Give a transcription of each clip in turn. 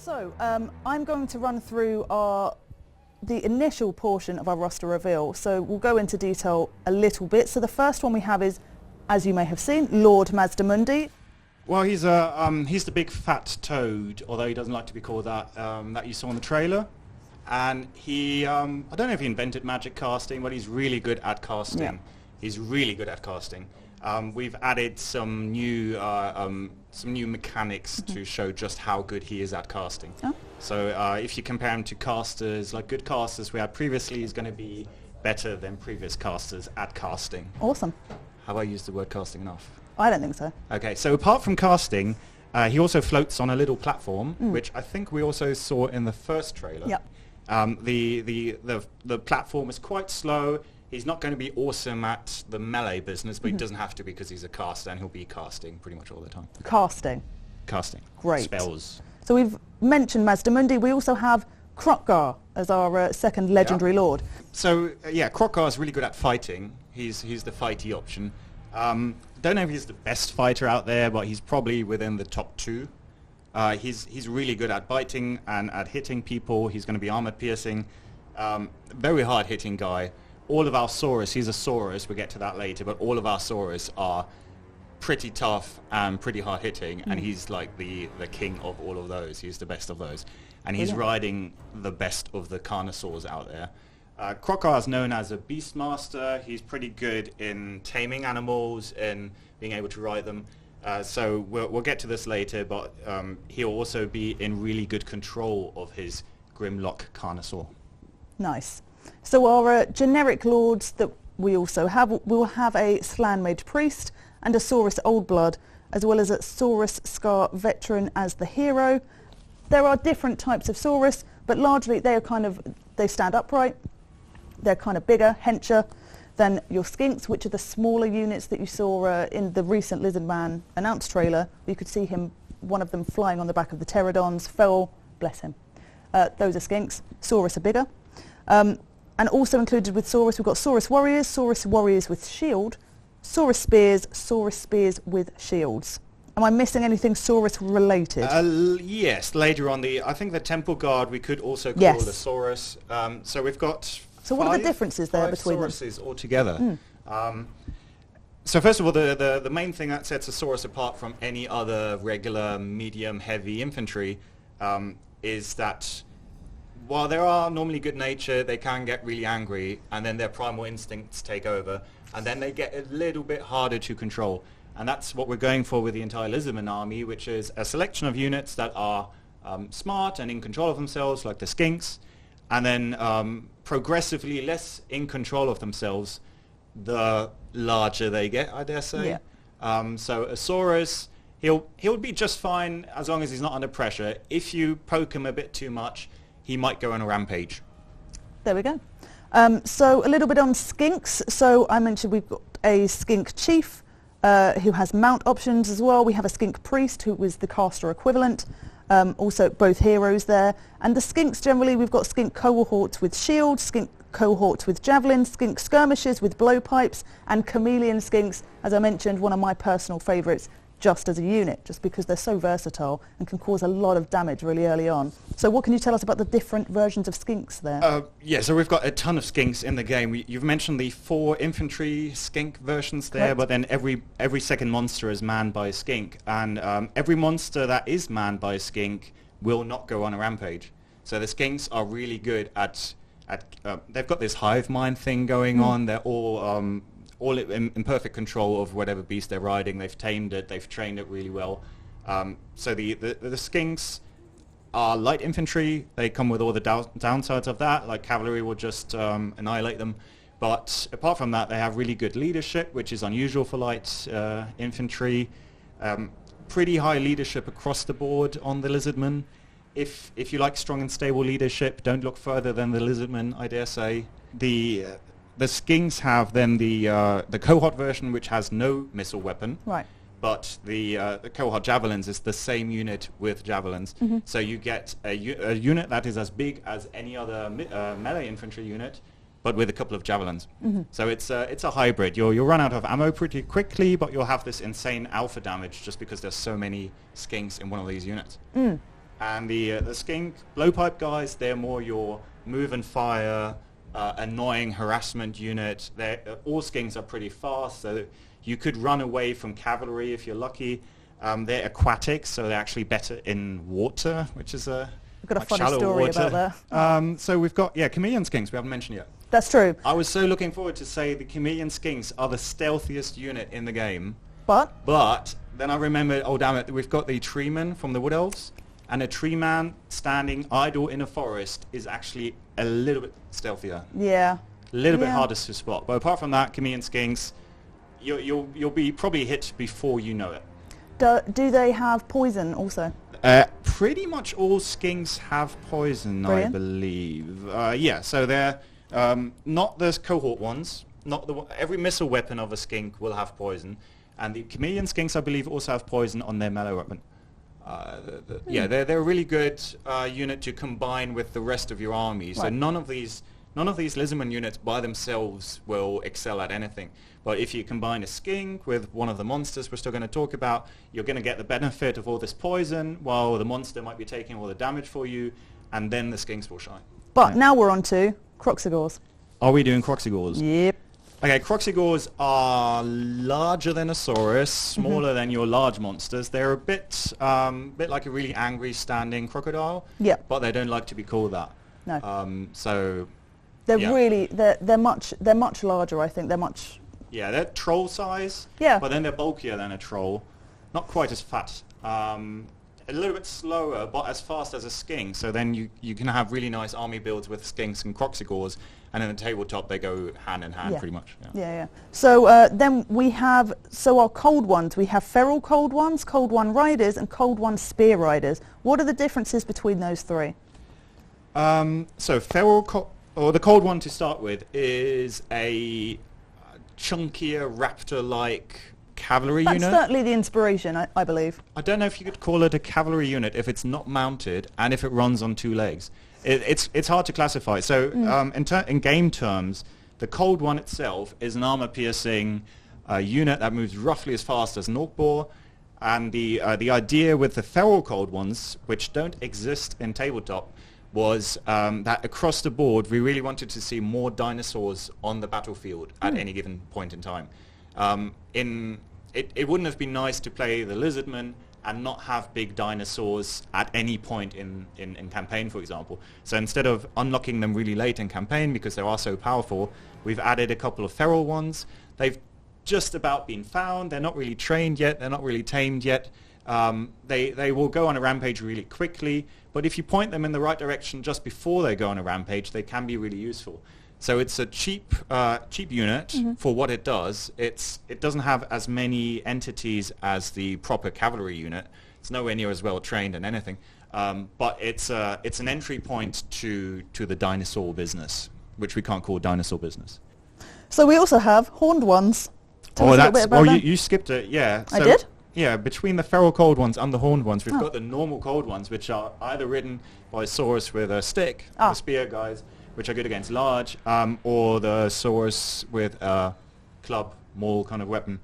So I'm going to run through the initial portion of our roster reveal. So we'll go into detail a little bit. So the first one we have is, as you may have seen, Lord Mazdamundi. Well, he's the big fat toad, although he doesn't like to be called that, that you saw in the trailer. And he, I don't know if he invented magic casting, but he's really good at casting. Yeah. He's really good at casting. We've added some new mechanics to show just how good he is at casting. Oh. So if you compare him to casters, like good casters we had previously, he's going to be better than previous casters at casting. Awesome. Have I used the word casting enough? I don't think so. Okay, so apart from casting, he also floats on a little platform, which I think we also saw in the first trailer. Yep. The platform is quite slow. He's not going to be awesome at the melee business, but he doesn't have to because he's a caster and he'll be casting pretty much all the time. Casting. Casting. Great. Spells. So we've mentioned Mazdamundi. We also have Crocs as our second legendary lord. So Crocs is really good at fighting. He's the fighty option. Don't know if he's the best fighter out there, but he's probably within the top 2. He's really good at biting and at hitting people. He's going to be armor piercing. Very hard hitting guy. All of our Soros, he's a Soros, we'll get to that later, but all of our Soros are pretty tough and pretty hard hitting, and he's like the king of all of those. He's the best of those. And he's riding the best of the carnosaurs out there. Crocs is known as a beastmaster. He's pretty good in taming animals and being able to ride them. So we'll get to this later, but he'll also be in really good control of his Grimlock carnosaur. Nice. So our generic lords that we also have, we'll have a Slanmage Priest and a Saurus Old Blood, as well as a Saurus Scar Veteran as the hero. There are different types of Saurus, but largely they stand upright. They're kind of bigger, hencher than your Skinks, which are the smaller units that you saw in the recent Lizardman announced trailer. You could see one of them flying on the back of the Pterodons, fell, bless him. Those are Skinks. Saurus are bigger. And also included with Soros, we've got Soros Warriors with shield, Saurus Spears with shields. Am I missing anything Saurus related? Yes, later on I think the Temple Guard we could also call the Saurus. So we've got what are the differences there between them? Sauruses altogether. So first of all, the main thing that sets a Saurus apart from any other regular medium heavy infantry is that while they are normally good natured, they can get really angry, and then their primal instincts take over, and then they get a little bit harder to control. And that's what we're going for with the entire Lizardmen army, which is a selection of units that are smart and in control of themselves, like the Skinks, and then progressively less in control of themselves the larger they get, I dare say. Yeah. So a Saurus, he'll be just fine as long as he's not under pressure. If you poke him a bit too much, he might go on a rampage. There we go. So a little bit on Skinks. So I mentioned we've got a Skink Chief who has mount options as well. We have a Skink Priest who is the caster equivalent. Also both heroes there. And the Skinks generally, we've got Skink Cohorts with shields, Skink Cohorts with javelins, Skink Skirmishers with blowpipes, and Chameleon Skinks, as I mentioned, one of my personal favourites, just as a unit, just because they're so versatile and can cause a lot of damage really early on. So what can you tell us about the different versions of Skinks there? So we've got a ton of Skinks in the game. You've mentioned the 4 infantry Skink versions there, but then every second monster is manned by a Skink, and every monster that is manned by a Skink will not go on a rampage. So the Skinks are really good at they've got this hive mind thing going on. They're all in perfect control of whatever beast they're riding. They've tamed it. They've trained it really well. So the Skinks are light infantry. They come with all the downsides of that. Like cavalry will just annihilate them. But apart from that, they have really good leadership, which is unusual for light infantry. Pretty high leadership across the board on the Lizardmen. If you like strong and stable leadership, don't look further than the Lizardmen, I dare say. The Skinks have then the cohort version, which has no missile weapon. Right. But the cohort javelins is the same unit with javelins. So you get a unit that is as big as any other melee infantry unit, but with a couple of javelins. So it's a hybrid. You'll run out of ammo pretty quickly, but you'll have this insane alpha damage just because there's so many Skinks in one of these units. And the skink blowpipe guys, they're more your move and fire, annoying harassment unit. All skinks are pretty fast, so you could run away from cavalry if you're lucky. They're aquatic, so they're actually better in water, which is I've got a like funny shallow story water. about that. So we've got chameleon skinks we haven't mentioned yet. That's true. I was so looking forward to say the chameleon skinks are the stealthiest unit in the game. But Then I remembered, oh damn it, we've got the Treeman from the Wood Elves, and a Treeman standing idle in a forest is actually a little bit stealthier. yeah. A little bit harder to spot. But apart from that, chameleon skinks, you'll be probably hit before you know it. Do they have poison also? Pretty much all skinks have poison, Brilliant. I believe. So they're not the cohort ones. Every missile weapon of a skink will have poison, and the chameleon skinks, I believe, also have poison on their melee weapon. They're a really good unit to combine with the rest of your army. So Right. none of these Lizardmen units by themselves will excel at anything. But if you combine a skink with one of the monsters we're still going to talk about, you're going to get the benefit of all this poison, while the monster might be taking all the damage for you, and then the skinks will shine. But now we're on to Crocs Eagles. Are we doing Crocs Eagles? Yep. Okay, Crocs Eagles are larger than a Saurus, smaller than your large monsters. They're a bit like a really angry standing crocodile. Yep. But they don't like to be called that. No. So They're much larger. I think they're much. yeah, they're troll size. Yeah. But then they're bulkier than a troll. Not quite as fat. A little bit slower, but as fast as a skink. So then you can have really nice army builds with skinks and Crocs Eagles, and in the tabletop they go hand in hand pretty much. Yeah. So then we have our cold ones. We have feral cold ones, cold one riders, and cold one spear riders. What are the differences between those three? So feral or the cold one to start with is a chunkier raptor-like cavalry That's unit. certainly the inspiration, I believe. I don't know if you could call it a cavalry unit if it's not mounted and if it runs on two legs. It's hard to classify. So in game terms, the cold one itself is an armor-piercing unit that moves roughly as fast as an orc boar. And the idea with the feral cold ones, which don't exist in tabletop, was that across the board we really wanted to see more dinosaurs on the battlefield at any given point in time. It wouldn't have been nice to play the Lizardmen and not have big dinosaurs at any point in campaign, for example. So instead of unlocking them really late in campaign because they are so powerful, we've added a couple of feral ones. They've just about been found. They're not really trained yet. They're not really tamed yet. They will go on a rampage really quickly, but if you point them in the right direction just before they go on a rampage, they can be really useful. So it's a cheap unit for what it does. It doesn't have as many entities as the proper cavalry unit. It's nowhere near as well trained and anything. But it's an entry point to the dinosaur business, which we can't call dinosaur business. So we also have horned ones. Tell us a little bit about that. You skipped it. Yeah. I did? Yeah, between the feral cold ones and the horned ones, we've got the normal cold ones, which are either ridden by Soros with a stick, the spear guys, which are good against large, or the Soros with a club, maul kind of weapon,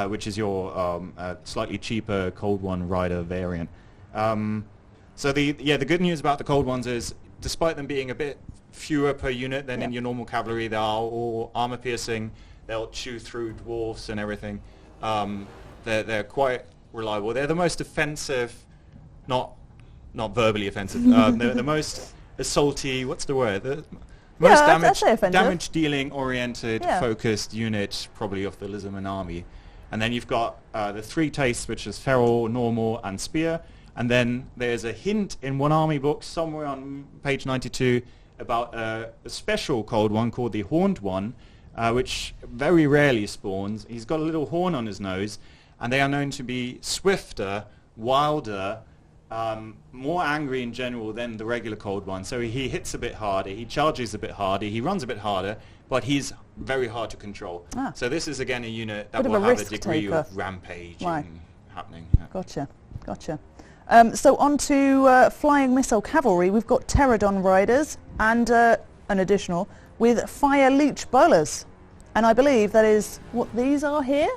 which is your slightly cheaper cold one rider variant. So the good news about the cold ones is, despite them being a bit fewer per unit than in your normal cavalry, they are all armor piercing. They'll chew through dwarfs and everything. They're quite reliable. They're the most offensive, not verbally offensive. They're the most assaulty. What's the word? The most damage dealing oriented, focused unit probably of the Lizardmen army. And then you've got the three tastes, which is feral, normal, and spear. And then there's a hint in one army book somewhere on page 92 about a special cold one called the horned one, which very rarely spawns. He's got a little horn on his nose, and they are known to be swifter, wilder, more angry in general than the regular cold one. So he hits a bit harder, he charges a bit harder, he runs a bit harder, but he's very hard to control. So this is again a unit that will have a degree of rampage happening. Gotcha. So on to flying missile cavalry. We've got pterodon riders and an additional with fire leech bowlers. And I believe that is what these are here.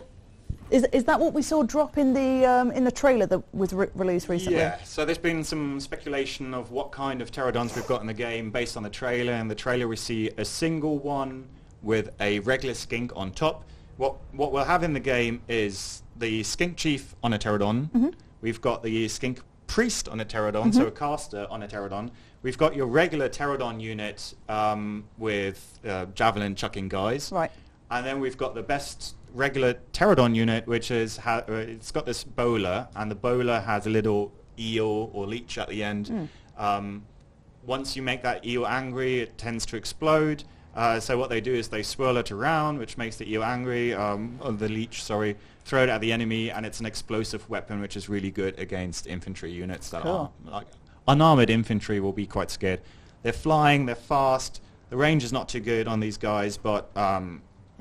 Is that what we saw drop in the trailer that was released recently? Yeah, so there's been some speculation of what kind of pterodons we've got in the game based on the trailer. In the trailer we see a single one with a regular skink on top. What we'll have in the game is the skink chief on a pterodon. Mm-hmm. We've got the skink priest on a pterodon, so a caster on a pterodon. We've got your regular pterodon unit with javelin chucking guys. Right. And then we've got the best regular pterodon unit, which is it's got this bowler, and the bowler has a little eel or leech at the end. Once you make that eel angry, it tends to explode. So what they do is they swirl it around, which makes the eel angry, or the leech, sorry, throw it at the enemy, and it's an explosive weapon, which is really good against infantry units that are like unarmored infantry will be quite scared. They're flying, they're fast. The range is not too good on these guys, but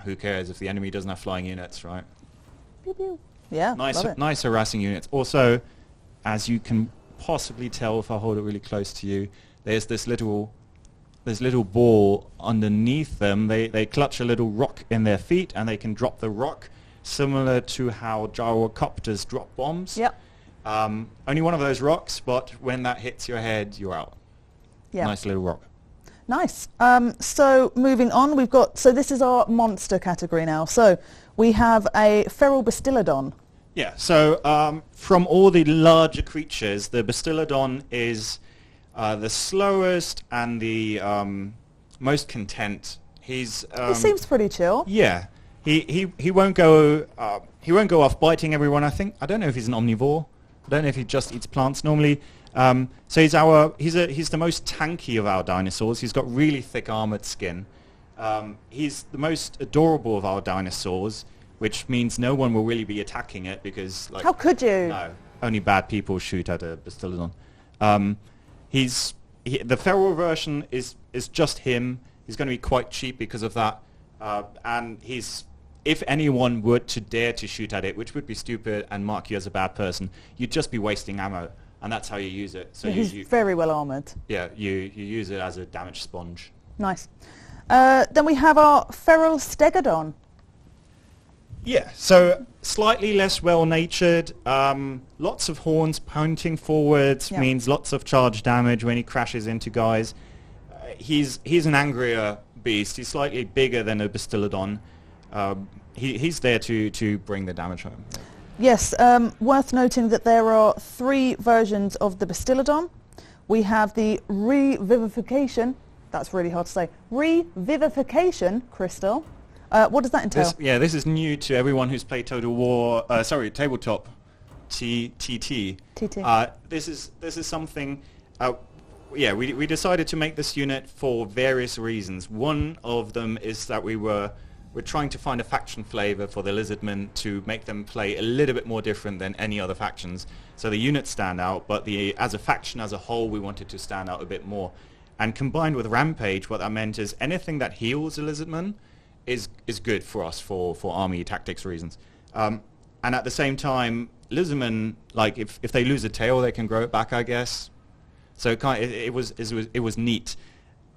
who cares if the enemy doesn't have flying units, right? Pew, pew. Yeah, nice harassing units. Also, as you can possibly tell if I hold it really close to you, there's this little ball underneath them. They clutch a little rock in their feet, and they can drop the rock, similar to how gyrocopters drop bombs. Yep. Only one of those rocks, but when that hits your head, you're out. Yeah. Nice little rock. Nice. So moving on, this is our monster category now. So we have a feral Bastillodon. Yeah, so from all the larger creatures, the Bastillodon is the slowest and the most content. He seems pretty chill. Yeah, he won't go off biting everyone. I don't know if he's an omnivore. I don't know if he just eats plants normally. So he's the most tanky of our dinosaurs. He's got really thick armored skin. He's the most adorable of our dinosaurs, which means no one will really be attacking it because, like, how could you? No, only bad people shoot at a Bastillodon. The feral version is just him. He's going to be quite cheap because of that, and if anyone were to dare to shoot at it, which would be stupid and mark you as a bad person, you'd just be wasting ammo, and that's how you use it. So he's very well armoured. Yeah, you use it as a damage sponge. Nice. Then we have our feral Stegodon. Yeah, so slightly less well-natured. Lots of horns pointing forwards means lots of charge damage when he crashes into guys. He's an angrier beast. He's slightly bigger than a Bastillodon. He's there to bring the damage home. Yes, worth noting that there are 3 versions of the Bastillodon. We have the revivification. That's really hard to say. Revivification crystal. What does that entail? This is new to everyone who's played Total War. Tabletop. TT. This is something. We decided to make this unit for various reasons. One of them is that we're trying to find a faction flavor for the Lizardmen to make them play a little bit more different than any other factions. So the units stand out, but as a faction as a whole, we wanted to stand out a bit more. And combined with Rampage, what that meant is anything that heals a Lizardman is good for us for army tactics reasons. And at the same time, Lizardmen, like if they lose a tail, they can grow it back, I guess. So it was neat.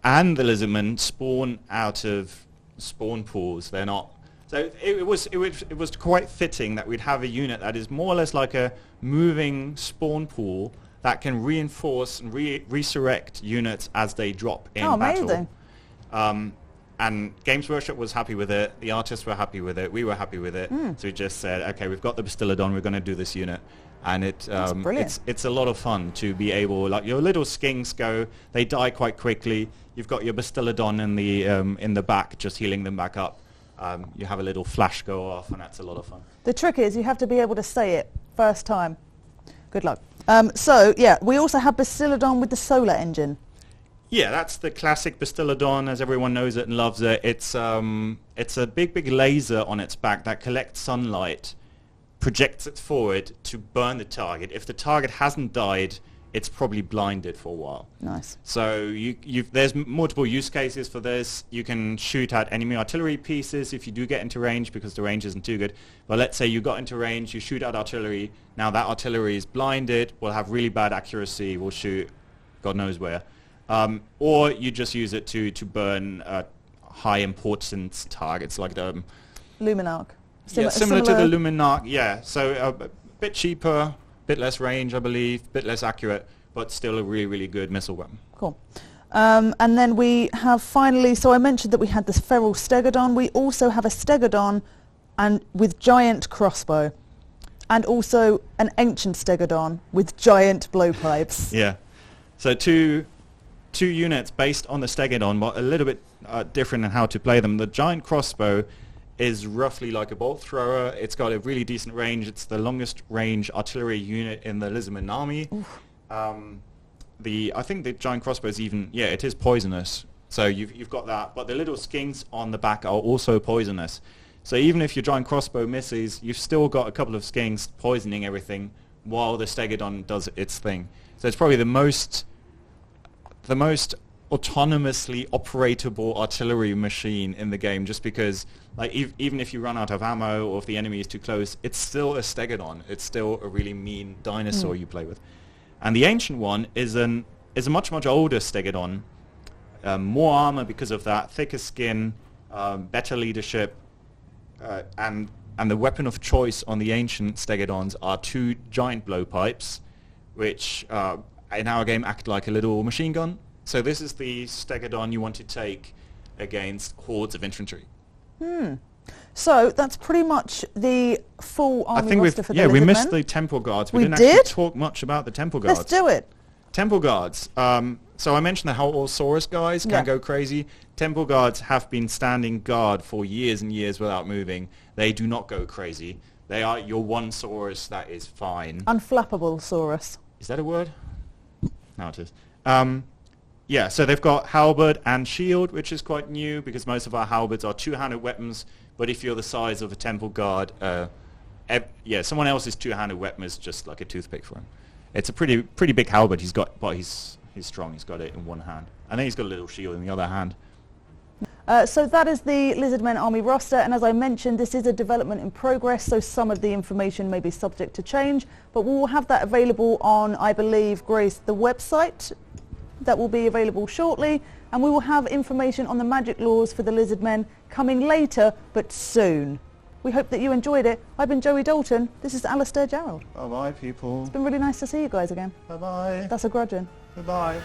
And the Lizardmen spawn out of spawn pools. They're not. So it was quite fitting that we'd have a unit that is more or less like a moving spawn pool that can reinforce and resurrect units as they drop in battle. Amazing. And Games Workshop was happy with it. The artists were happy with it. We were happy with it. So we just said, okay, we've got the Bastillodon. We're going to do this unit. And it's a lot of fun to be able, like your little Skinks go, they die quite quickly. You've got your Bastillodon in the back, just healing them back up. You have a little flash go off, and that's a lot of fun. The trick is you have to be able to say it first time. Good luck. We also have Bastillodon with the solar engine. Yeah, that's the classic Bastillodon, as everyone knows it and loves it. It's a big laser on its back that collects sunlight, projects it forward to burn the target. If the target hasn't died, it's probably blinded for a while. Nice. So there's multiple use cases for this. You can shoot at enemy artillery pieces if you do get into range, because the range isn't too good. But let's say you got into range, you shoot at artillery. Now that artillery is blinded, will have really bad accuracy, will shoot God knows where. Or you just use it to burn high importance targets like the Luminarch. Similar to the Luminarch, yeah. So a bit cheaper, bit less range, I believe, bit less accurate, but still a really, really good missile weapon. Cool. And then we have finally, so I mentioned that we had this feral Stegodon. We also have a Stegodon and with giant crossbow, and also an ancient Stegodon with giant blowpipes. Yeah. So two units based on the Stegodon, but a little bit different in how to play them. The giant crossbow is roughly like a bolt thrower. It's got a really decent range. It's the longest range artillery unit in the Lizardmen army. I think the giant crossbow is even, it is poisonous. So you've got that, but the little skinks on the back are also poisonous. So even if your giant crossbow misses, you've still got a couple of skinks poisoning everything while the Stegodon does its thing. So it's probably the most autonomously operatable artillery machine in the game, just because like even if you run out of ammo or if the enemy is too close, it's still a Stegodon. It's still a really mean dinosaur you play with. And the ancient one is a much older Stegodon, more armor because of that, thicker skin, better leadership, and the weapon of choice on the ancient Stegodons are two giant blowpipes, which in our game act like a little machine gun. So this is the Stegodon you want to take against hordes of infantry. So that's pretty much the full army roster for the Lizardmen. We missed the Temple Guards. We didn't actually talk much about the Temple Guards. Let's do it. Temple Guards. So I mentioned how all Soros guys can go crazy. Temple Guards have been standing guard for years and years without moving. They do not go crazy. They are your one Soros that is fine. Unflappable Soros. Is that a word? No, it is. So they've got halberd and shield, which is quite new because most of our halberds are two-handed weapons. But if you're the size of a Temple Guard, someone else's two-handed weapon is just like a toothpick for him. It's a pretty big halberd he's got, but he's strong. He's got it in one hand, and then he's got a little shield in the other hand. So that is the Lizardmen army roster, and as I mentioned, this is a development in progress, so some of the information may be subject to change, but we will have that available on, I believe, Grace, the website. That will be available shortly, and we will have information on the magic laws for the Lizardmen coming later, but soon. We hope that you enjoyed it. I've been Joey Dalton. This is Alisdair Jarrold. Bye-bye, people. It's been really nice to see you guys again. Bye-bye. That's a grudging. Goodbye.